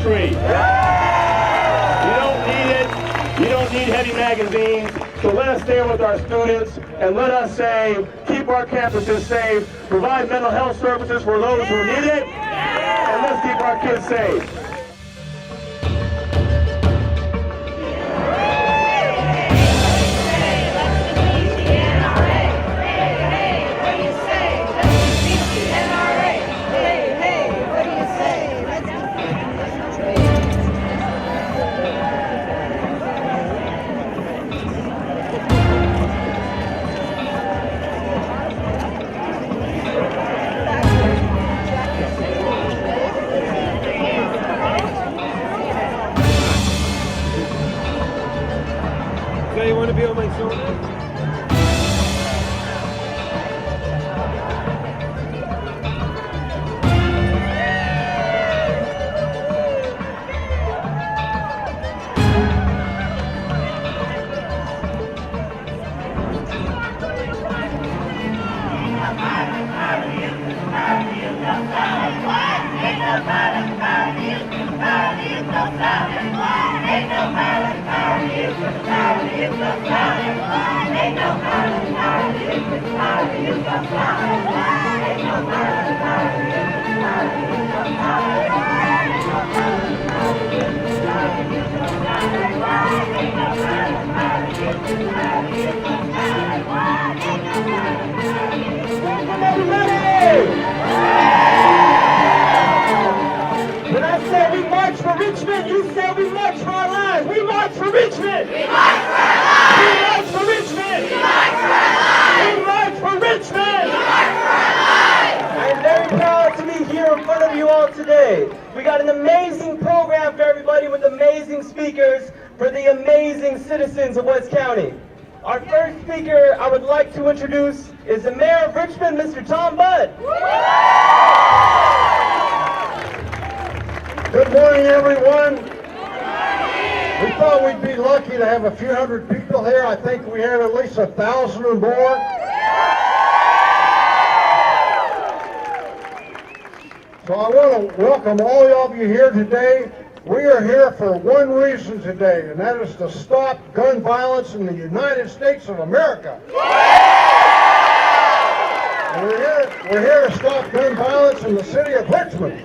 country. You don't need it. You don't need heavy magazines. So let us stand with our students and let us say, keep our campuses safe, provide mental health services for those who need it, and let's keep our kids safe. You want to be on my shoulder? When I say we march for Richmond, you say we march for our lives. We march for Richmond. We march for our lives. We march for Richmond. We march for our lives. We march for Richmond. We march for our lives. I am very proud to be here in front of you all today. We got an amazing program for everybody with amazing speakers for the amazing citizens of West County. Our first speaker I would like to introduce is the Mayor of Richmond, Mr. Tom Budd. Good morning, everyone. We thought we'd be lucky to have a few hundred people here. I think we have at least 1,000 or more. So I want to welcome all of you here today. We are here for one reason today, and that is to stop gun violence in the United States of America. And we're here to stop gun violence in the city of Richmond.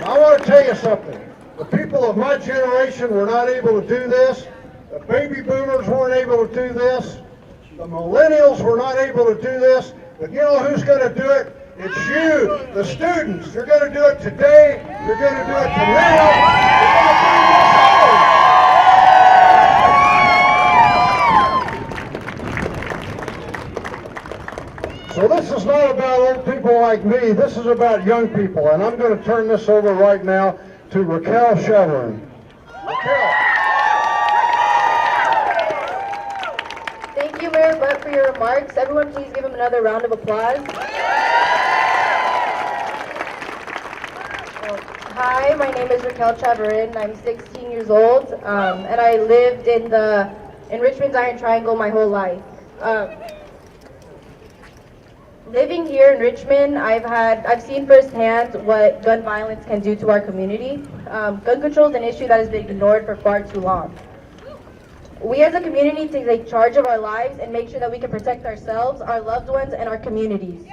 I want to tell you something. The people of my generation were not able to do this. The baby boomers weren't able to do this. The millennials were not able to do this. But you know who's going to do it? It's you, the students. You're going to do it today. You're going to do it tomorrow. So this is not about old people like me. This is about young people. And I'm going to turn this over right now to Raquel Chevron. Raquel. Thank you, Mayor Butt, for your remarks. Everyone, please give him another round of applause. Hi, my name is Raquel Chavarin. I'm 16 years old, and I lived in Richmond's Iron Triangle my whole life. Living here in Richmond, I've seen firsthand what gun violence can do to our community. Gun control is an issue that has been ignored for far too long. We as a community need to take charge of our lives and make sure that we can protect ourselves, our loved ones, and our communities.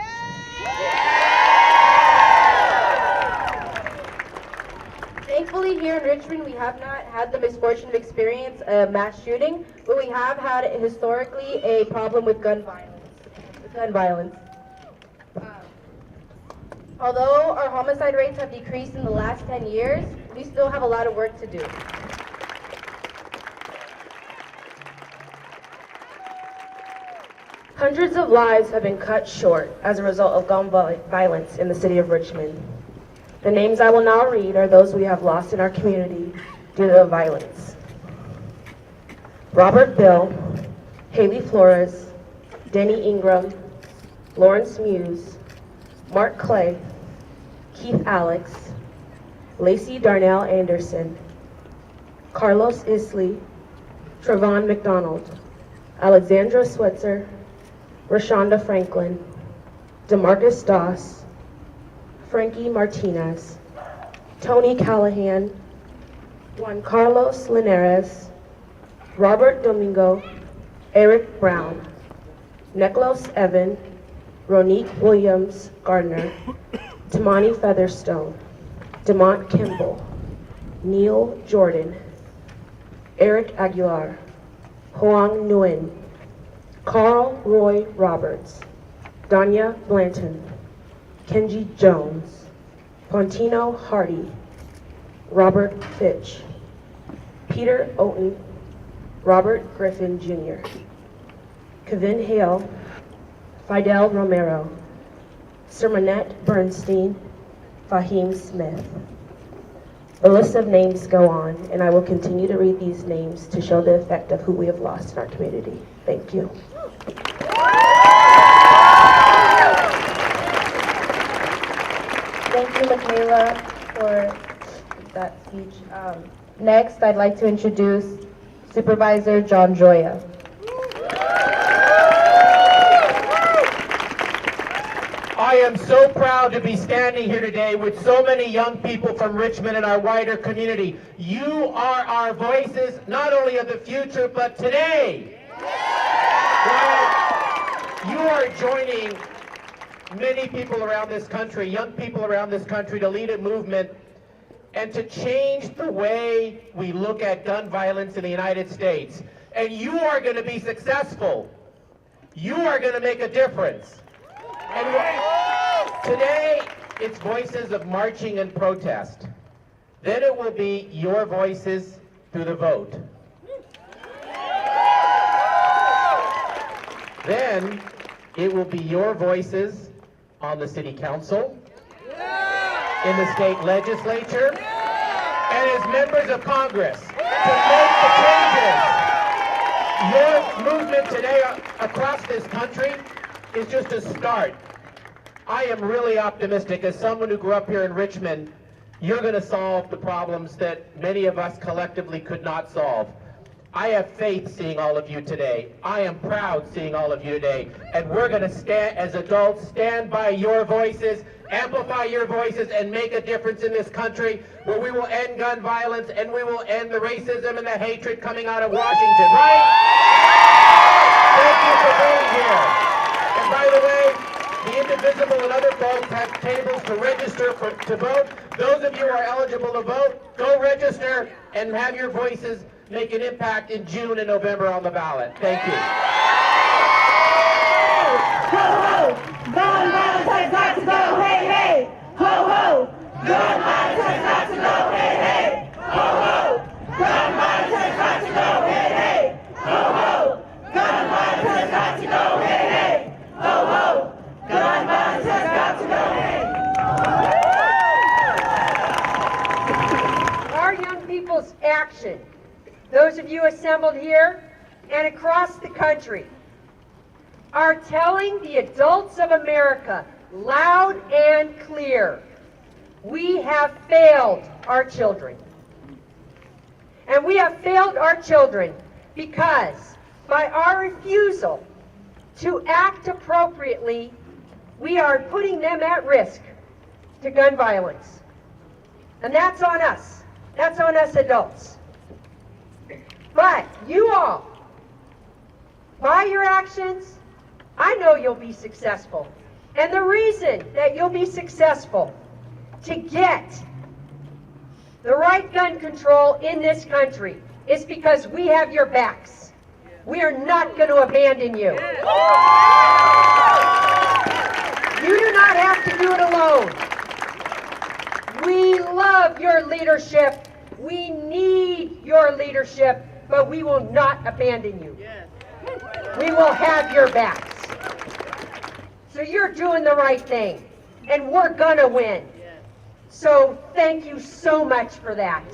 Thankfully, here in Richmond, we have not had the misfortune of experience a mass shooting, but we have had historically a problem with gun violence. Although our homicide rates have decreased in the last 10 years, we still have a lot of work to do. Hundreds of lives have been cut short as a result of gun violence in the city of Richmond. The names I will now read are those we have lost in our community due to the violence. Robert Bill, Haley Flores, Denny Ingram, Lawrence Muse, Mark Clay, Keith Alex, Lacey Darnell Anderson, Carlos Isley, Trevon McDonald, Alexandra Switzer, Rashonda Franklin, DeMarcus Doss, Frankie Martinez, Tony Callahan, Juan Carlos Linares, Robert Domingo, Eric Brown, Nicholas Evan, Ronique Williams Gardner, Tamani Featherstone, Demont Kimball, Neil Jordan, Eric Aguilar, Hoang Nguyen, Carl Roy Roberts, Danya Blanton, Kenji Jones, Pontino Hardy, Robert Fitch, Peter Oaten, Robert Griffin Jr., Kevin Hale, Fidel Romero, Sermonette Bernstein, Fahim Smith. The list of names go on, and I will continue to read these names to show the effect of who we have lost in our community. Thank you. Thank you, Michaela, for that speech. Next, I'd like to introduce Supervisor John Joya. I am so proud to be standing here today with so many young people from Richmond and our wider community. You are our voices, not only of the future, but today. You are joining many people around this country, young people around this country, to lead a movement and to change the way we look at gun violence in the United States. And you are going to be successful. You are going to make a difference. And today, it's voices of marching and protest. Then it will be your voices through the vote. Then it will be your voices on the city council, in the state legislature, and as members of Congress to make the changes. Your movement today across this country is just a start. I am really optimistic. As someone who grew up here in Richmond, you're going to solve the problems that many of us collectively could not solve. I have faith seeing all of you today. I am proud seeing all of you today. And we're going to stand, as adults, stand by your voices, amplify your voices, and make a difference in this country where we will end gun violence and we will end the racism and the hatred coming out of Washington, right? Thank you for being here. And by the way, the Indivisible and other folks have tables to register to vote. Those of you who are eligible to vote, go register and have your voices make an impact in June and November on the ballot. Thank you. Ho, ho! Gun violence has got to go, hey, hey! Ho, ho! Gun violence has got to go, hey, hey! Ho, ho! Gun violence has got to go, hey, hey! Ho, ho! Gun violence has got to go, hey, hey! Ho, ho! Gun violence has got to go, hey! Our young people's action, those of you assembled here and across the country, are telling the adults of America loud and clear, we have failed our children. And we have failed our children because by our refusal to act appropriately, we are putting them at risk to gun violence. And that's on us. That's on us adults. But you all, by your actions, I know you'll be successful. And the reason that you'll be successful to get the right gun control in this country is because we have your backs. We are not going to abandon you. You do not have to do it alone. We love your leadership. We need your leadership, but we will not abandon you. We will have your backs. So you're doing the right thing, and we're gonna win. So thank you so much for that.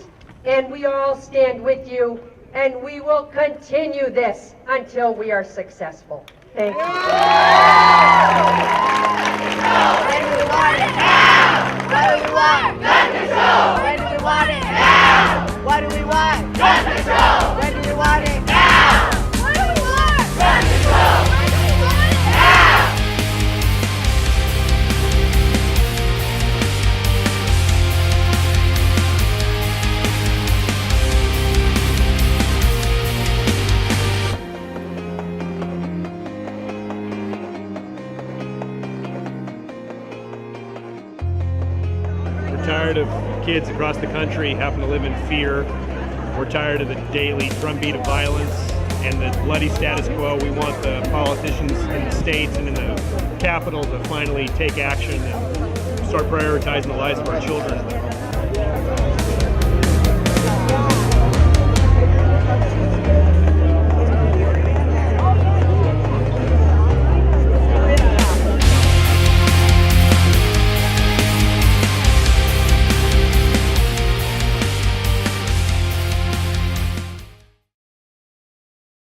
And we all stand with you, and we will continue this until we are successful. Thank you. When do we want it now? What do we want? Gun control! When do we want it now? What do we want? Gun control! When do we want it now? What do we want? Gun control! When do we want it now? tired of kids across the country having to live in fear. We're tired of the daily drumbeat of violence and the bloody status quo. We want the politicians in the states and in the capital to finally take action and start prioritizing the lives of our children.